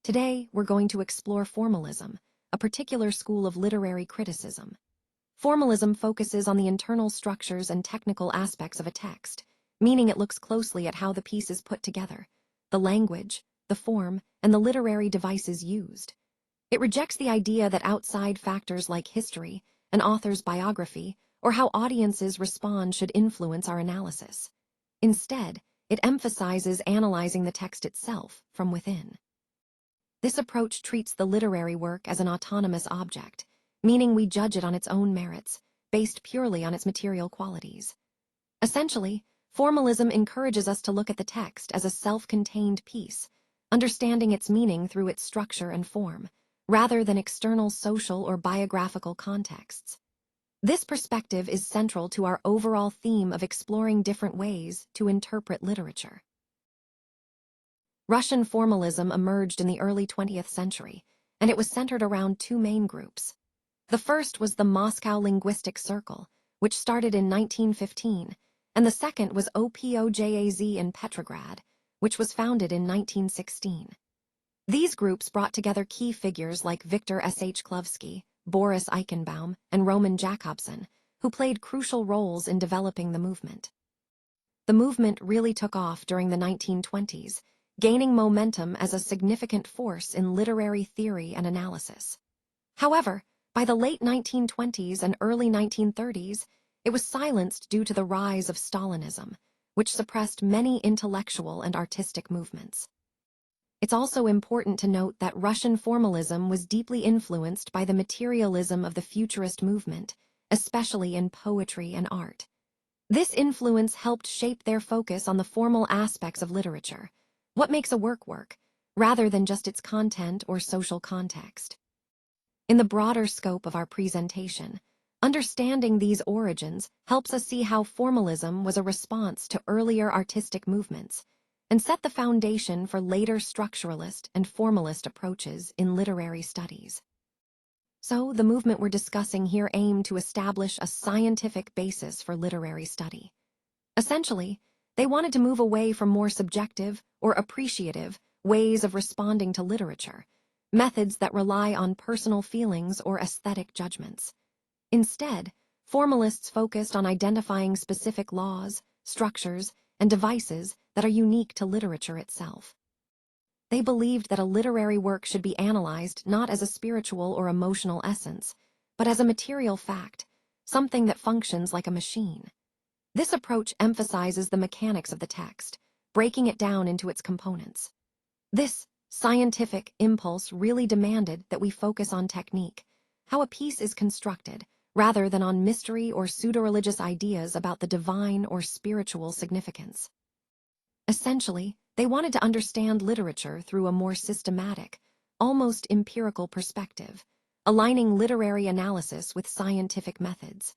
Today, we're going to explore formalism, a particular school of literary criticism. Formalism focuses on the internal structures and technical aspects of a text, meaning it looks closely at how the piece is put together, the language, the form, and the literary devices used. It rejects the idea that outside factors like history, an author's biography, or how audiences respond should influence our analysis. Instead, it emphasizes analyzing the text itself from within. This approach treats the literary work as an autonomous object, meaning we judge it on its own merits, based purely on its material qualities. Essentially, formalism encourages us to look at the text as a self-contained piece, understanding its meaning through its structure and form, rather than external social or biographical contexts. This perspective is central to our overall theme of exploring different ways to interpret literature. Russian formalism emerged in the early 20th century, and it was centered around two main groups. The first was the Moscow Linguistic Circle, which started in 1915, and the second was OPOJAZ in Petrograd, which was founded in 1916. These groups brought together key figures like Viktor Shklovsky, Boris Eichenbaum, and Roman Jakobson, who played crucial roles in developing the movement. The movement really took off during the 1920s, gaining momentum as a significant force in literary theory and analysis. However, by the late 1920s and early 1930s, it was silenced due to the rise of Stalinism, which suppressed many intellectual and artistic movements. It's also important to note that Russian formalism was deeply influenced by the materialism of the futurist movement, especially in poetry and art. This influence helped shape their focus on the formal aspects of literature, what makes a work work, rather than just its content or social context. In the broader scope of our presentation, understanding these origins helps us see how formalism was a response to earlier artistic movements and set the foundation for later structuralist and formalist approaches in literary studies. So, the movement we're discussing here aimed to establish a scientific basis for literary study. Essentially, they wanted to move away from more subjective or appreciative ways of responding to literature, methods that rely on personal feelings or aesthetic judgments. Instead, formalists focused on identifying specific laws, structures, and devices that are unique to literature itself. They believed that a literary work should be analyzed not as a spiritual or emotional essence, but as a material fact, something that functions like a machine. This approach emphasizes the mechanics of the text, breaking it down into its components. This scientific impulse really demanded that we focus on technique, how a piece is constructed, rather than on mystery or pseudo-religious ideas about the divine or spiritual significance. Essentially, they wanted to understand literature through a more systematic, almost empirical perspective, aligning literary analysis with scientific methods.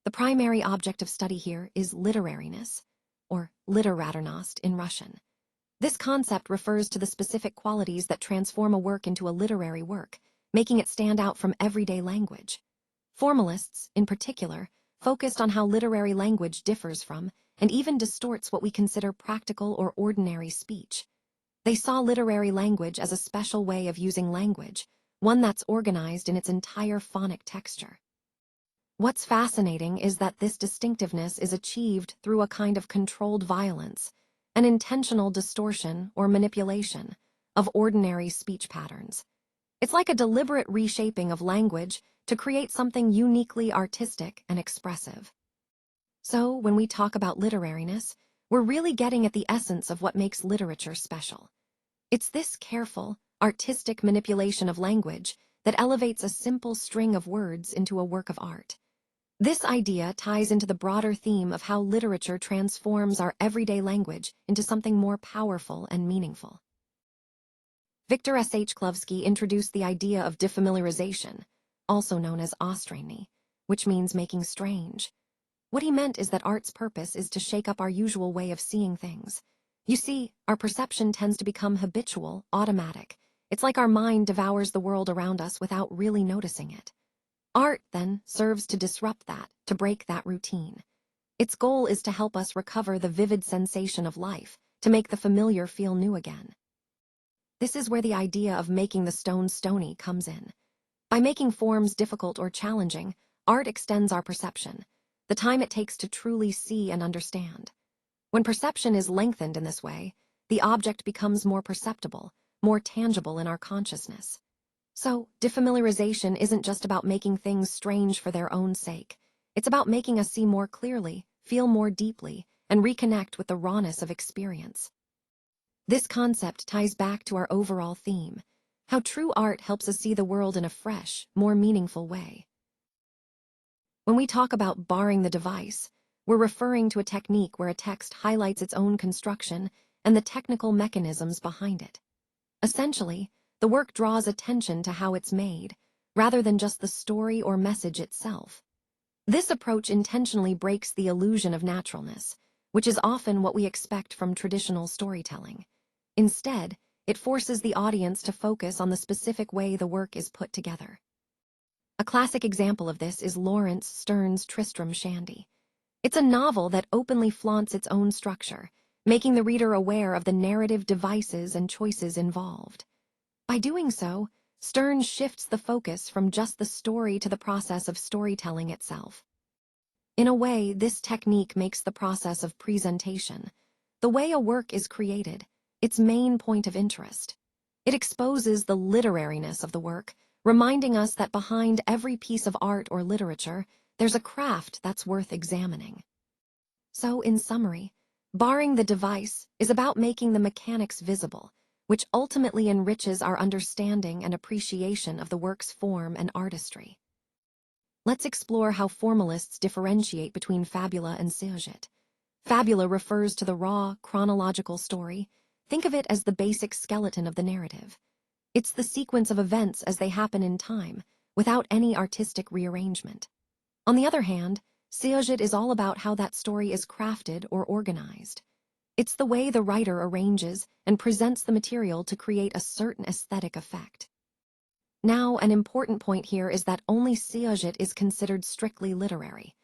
The primary object of study here is literariness, or literaturnost in Russian. This concept refers to the specific qualities that transform a work into a literary work, making it stand out from everyday language. Formalists, in particular, focused on how literary language differs from and even distorts what we consider practical or ordinary speech. They saw literary language as a special way of using language, one that's organized in its entire phonic texture. What's fascinating is that this distinctiveness is achieved through a kind of controlled violence, an intentional distortion or manipulation of ordinary speech patterns. It's like a deliberate reshaping of language to create something uniquely artistic and expressive. So, when we talk about literariness, we're really getting at the essence of what makes literature special. It's this careful, artistic manipulation of language that elevates a simple string of words into a work of art. This idea ties into the broader theme of how literature transforms our everyday language into something more powerful and meaningful. Viktor Shklovsky introduced the idea of defamiliarization, also known as Ostranenie, which means making strange. What he meant is that art's purpose is to shake up our usual way of seeing things. You see, our perception tends to become habitual, automatic. It's like our mind devours the world around us without really noticing it. Art, then, serves to disrupt that, to break that routine. Its goal is to help us recover the vivid sensation of life, to make the familiar feel new again. This is where the idea of making the stone stony comes in. By making forms difficult or challenging, art extends our perception, the time it takes to truly see and understand. When perception is lengthened in this way, the object becomes more perceptible, more tangible in our consciousness. So, defamiliarization isn't just about making things strange for their own sake. It's about making us see more clearly, feel more deeply, and reconnect with the rawness of experience. This concept ties back to our overall theme, how true art helps us see the world in a fresh, more meaningful way. When we talk about barring the device, we're referring to a technique where a text highlights its own construction and the technical mechanisms behind it. Essentially, the work draws attention to how it's made, rather than just the story or message itself. This approach intentionally breaks the illusion of naturalness, which is often what we expect from traditional storytelling. Instead, it forces the audience to focus on the specific way the work is put together. A classic example of this is Lawrence Stern's Tristram Shandy. It's a novel that openly flaunts its own structure, making the reader aware of the narrative devices and choices involved. By doing so, Stern shifts the focus from just the story to the process of storytelling itself. In a way, this technique makes the process of presentation, the way a work is created, its main point of interest. It exposes the literariness of the work, reminding us that behind every piece of art or literature, there's a craft that's worth examining. So, in summary, barring the device is about making the mechanics visible, which ultimately enriches our understanding and appreciation of the work's form and artistry. Let's explore how formalists differentiate between fabula and sujet. Fabula refers to the raw, chronological story. Think of it as the basic skeleton of the narrative. It's the sequence of events as they happen in time, without any artistic rearrangement. On the other hand, sujet is all about how that story is crafted or organized. It's the way the writer arranges and presents the material to create a certain aesthetic effect. Now, an important point here is that only sujet is considered strictly literary.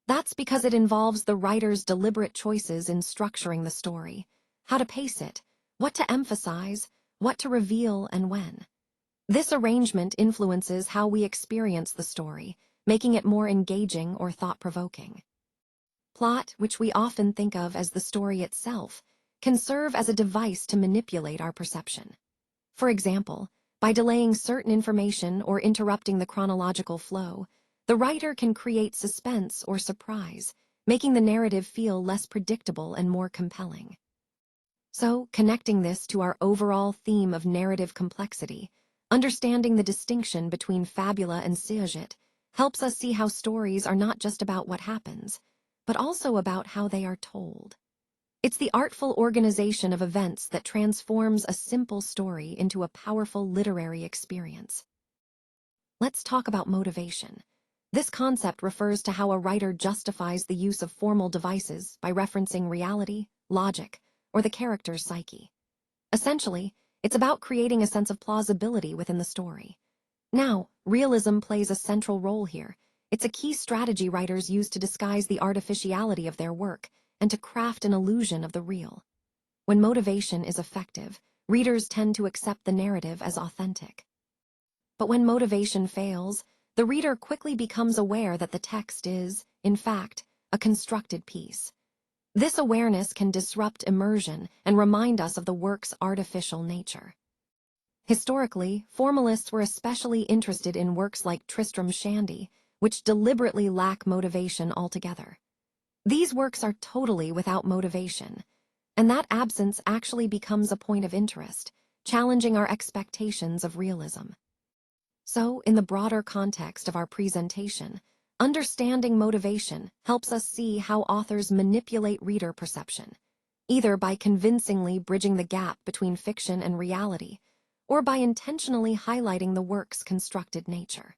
That's because it involves the writer's deliberate choices in structuring the story, how to pace it, what to emphasize, what to reveal, and when. This arrangement influences how we experience the story, making it more engaging or thought-provoking. Plot, which we often think of as the story itself, can serve as a device to manipulate our perception. For example, by delaying certain information or interrupting the chronological flow, the writer can create suspense or surprise, making the narrative feel less predictable and more compelling. So, connecting this to our overall theme of narrative complexity, understanding the distinction between fabula and sujet helps us see how stories are not just about what happens, but also about how they are told. It's the artful organization of events that transforms a simple story into a powerful literary experience. Let's talk about motivation. This concept refers to how a writer justifies the use of formal devices by referencing reality, logic, or the character's psyche. Essentially, it's about creating a sense of plausibility within the story. Now, realism plays a central role here. It's a key strategy writers use to disguise the artificiality of their work and to craft an illusion of the real. When motivation is effective, readers tend to accept the narrative as authentic. But when motivation fails, the reader quickly becomes aware that the text is, in fact, a constructed piece. This awareness can disrupt immersion and remind us of the work's artificial nature. Historically, formalists were especially interested in works like Tristram Shandy, which deliberately lack motivation altogether. These works are totally without motivation, and that absence actually becomes a point of interest, challenging our expectations of realism. So, in the broader context of our presentation, understanding motivation helps us see how authors manipulate reader perception, either by convincingly bridging the gap between fiction and reality, or by intentionally highlighting the work's constructed nature.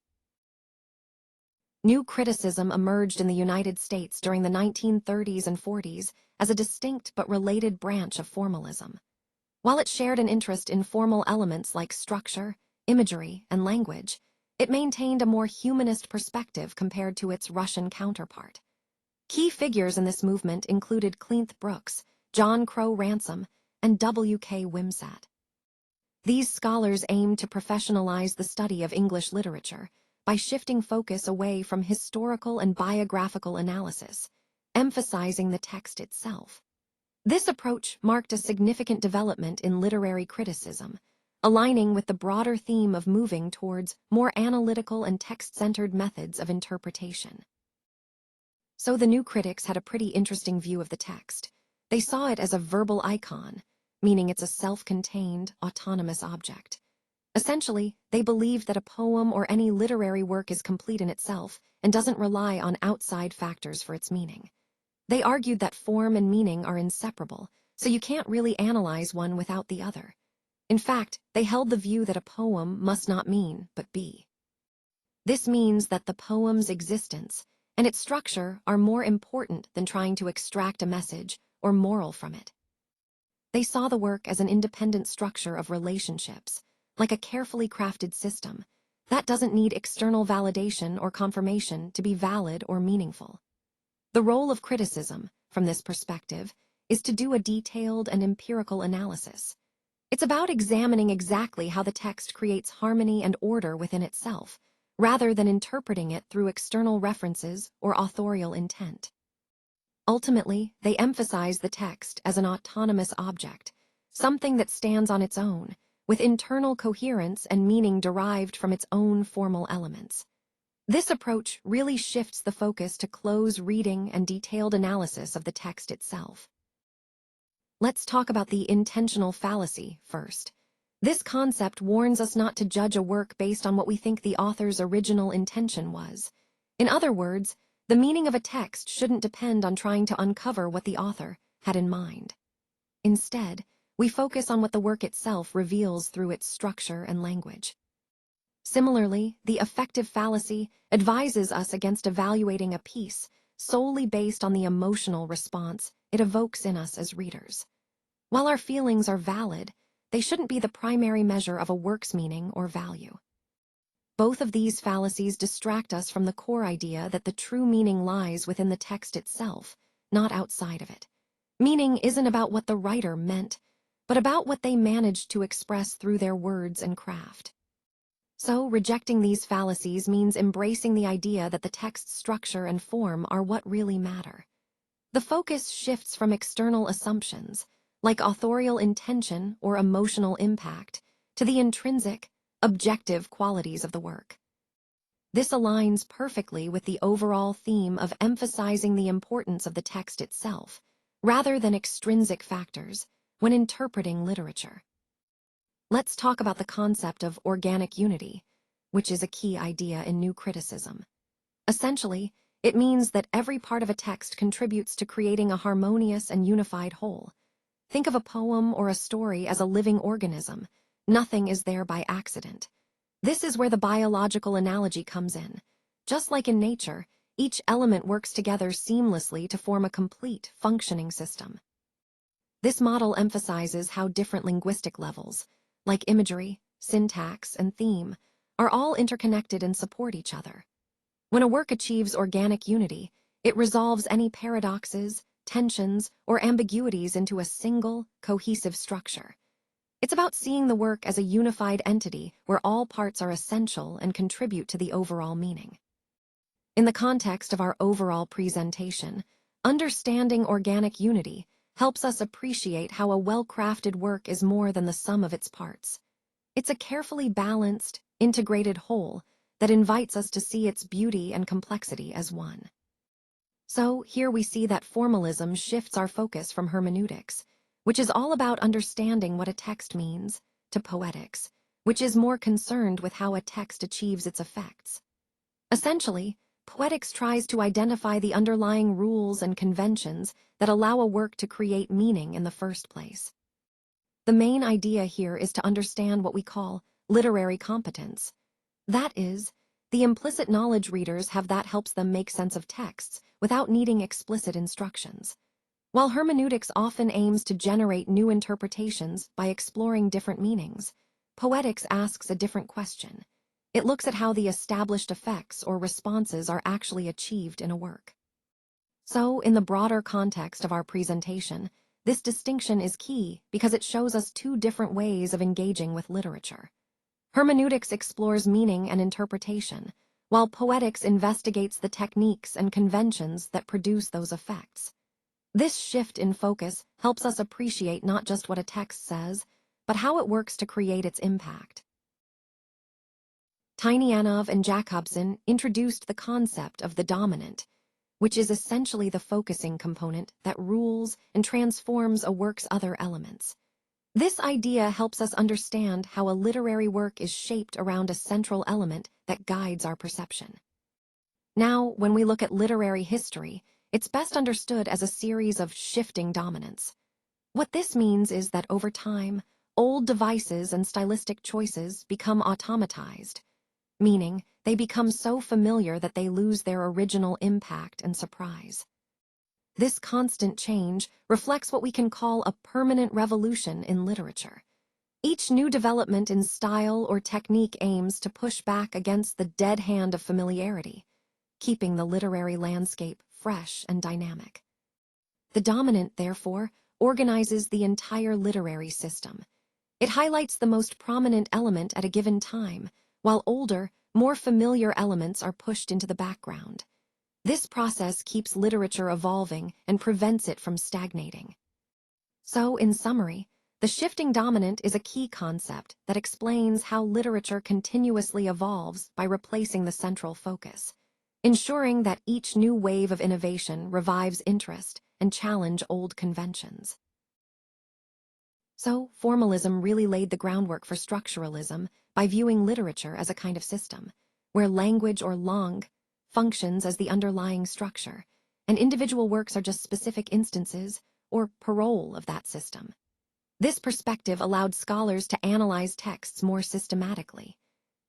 New criticism emerged in the United States during the 1930s and 40s as a distinct but related branch of formalism. While it shared an interest in formal elements like structure, imagery, and language, it maintained a more humanist perspective compared to its Russian counterpart. Key figures in this movement included Cleanth Brooks, John Crowe Ransom, and W.K. Wimsatt. These scholars aim to professionalize the study of English literature by shifting focus away from historical and biographical analysis, emphasizing the text itself. This approach marked a significant development in literary criticism, aligning with the broader theme of moving towards more analytical and text-centered methods of interpretation. So the new critics had a pretty interesting view of the text. They saw it as a verbal icon, meaning it's a self-contained, autonomous object. Essentially, they believed that a poem or any literary work is complete in itself and doesn't rely on outside factors for its meaning. They argued that form and meaning are inseparable, so you can't really analyze one without the other. In fact, they held the view that a poem must not mean, but be. This means that the poem's existence and its structure are more important than trying to extract a message or moral from it. They saw the work as an independent structure of relationships, like a carefully crafted system that doesn't need external validation or confirmation to be valid or meaningful. The role of criticism, from this perspective, is to do a detailed and empirical analysis. It's about examining exactly how the text creates harmony and order within itself, rather than interpreting it through external references or authorial intent. Ultimately, they emphasize the text as an autonomous object, something that stands on its own, with internal coherence and meaning derived from its own formal elements. This approach really shifts the focus to close reading and detailed analysis of the text itself. Let's talk about the intentional fallacy first. This concept warns us not to judge a work based on what we think the author's original intention was. In other words, the meaning of a text shouldn't depend on trying to uncover what the author had in mind. Instead, we focus on what the work itself reveals through its structure and language. Similarly, the affective fallacy advises us against evaluating a piece solely based on the emotional response it evokes in us as readers. While our feelings are valid, they shouldn't be the primary measure of a work's meaning or value. Both of these fallacies distract us from the core idea that the true meaning lies within the text itself, not outside of it. Meaning isn't about what the writer meant, but about what they managed to express through their words and craft. So, rejecting these fallacies means embracing the idea that the text's structure and form are what really matter. The focus shifts from external assumptions, like authorial intention or emotional impact, to the intrinsic, objective qualities of the work. This aligns perfectly with the overall theme of emphasizing the importance of the text itself, rather than extrinsic factors, when interpreting literature. Let's talk about the concept of organic unity, which is a key idea in new criticism. Essentially, it means that every part of a text contributes to creating a harmonious and unified whole. Think of a poem or a story as a living organism. Nothing is there by accident. This is where the biological analogy comes in. Just like in nature, each element works together seamlessly to form a complete, functioning system. This model emphasizes how different linguistic levels, like imagery, syntax, and theme, are all interconnected and support each other. When a work achieves organic unity, it resolves any paradoxes, tensions, or ambiguities into a single, cohesive structure. It's about seeing the work as a unified entity where all parts are essential and contribute to the overall meaning. In the context of our overall presentation, understanding organic unity helps us appreciate how a well-crafted work is more than the sum of its parts. It's a carefully balanced, integrated whole that invites us to see its beauty and complexity as one. So, here we see that formalism shifts our focus from hermeneutics, which is all about understanding what a text means, to poetics, which is more concerned with how a text achieves its effects. Essentially, poetics tries to identify the underlying rules and conventions that allow a work to create meaning in the first place. The main idea here is to understand what we call literary competence. That is, the implicit knowledge readers have that helps them make sense of texts without needing explicit instructions. While hermeneutics often aims to generate new interpretations by exploring different meanings, poetics asks a different question. It looks at how the established effects or responses are actually achieved in a work. So, in the broader context of our presentation, This distinction is key because it shows us two different ways of engaging with literature. Hermeneutics explores meaning and interpretation, while poetics investigates the techniques and conventions that produce those effects. This shift in focus helps us appreciate not just what a text says, but how it works to create its impact. Tynianov and Jakobson introduced the concept of the dominant, which is essentially the focusing component that rules and transforms a work's other elements. This idea helps us understand how a literary work is shaped around a central element that guides our perception. Now, when we look at literary history, it's best understood as a series of shifting dominants. What this means is that over time, old devices and stylistic choices become automatized, meaning they become so familiar that they lose their original impact and surprise. This constant change reflects what we can call a permanent revolution in literature. Each new development in style or technique aims to push back against the dead hand of familiarity, keeping the literary landscape fresh and dynamic. The dominant, therefore, organizes the entire literary system. It highlights the most prominent element at a given time, while older, more familiar elements are pushed into the background. This process keeps literature evolving and prevents it from stagnating. So, in summary, the shifting dominant is a key concept that explains how literature continuously evolves by replacing the central focus, ensuring that each new wave of innovation revives interest and challenges old conventions. So, formalism really laid the groundwork for structuralism by viewing literature as a kind of system, where language or langue functions as the underlying structure, and individual works are just specific instances or parole of that system. This perspective allowed scholars to analyze texts more systematically.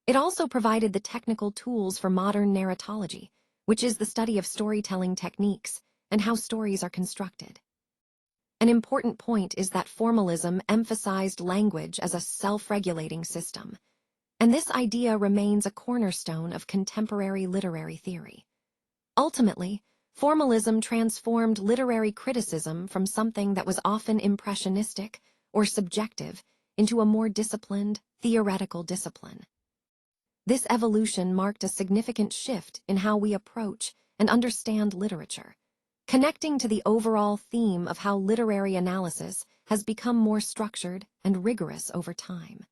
It also provided the technical tools for modern narratology, which is the study of storytelling techniques and how stories are constructed. An important point is that formalism emphasized language as a self-regulating system, and this idea remains a cornerstone of contemporary literary theory. Ultimately, formalism transformed literary criticism from something that was often impressionistic or subjective into a more disciplined, theoretical discipline. This evolution marked a significant shift in how we approach and understand literature, connecting to the overall theme of how literary analysis has become more structured and rigorous over time.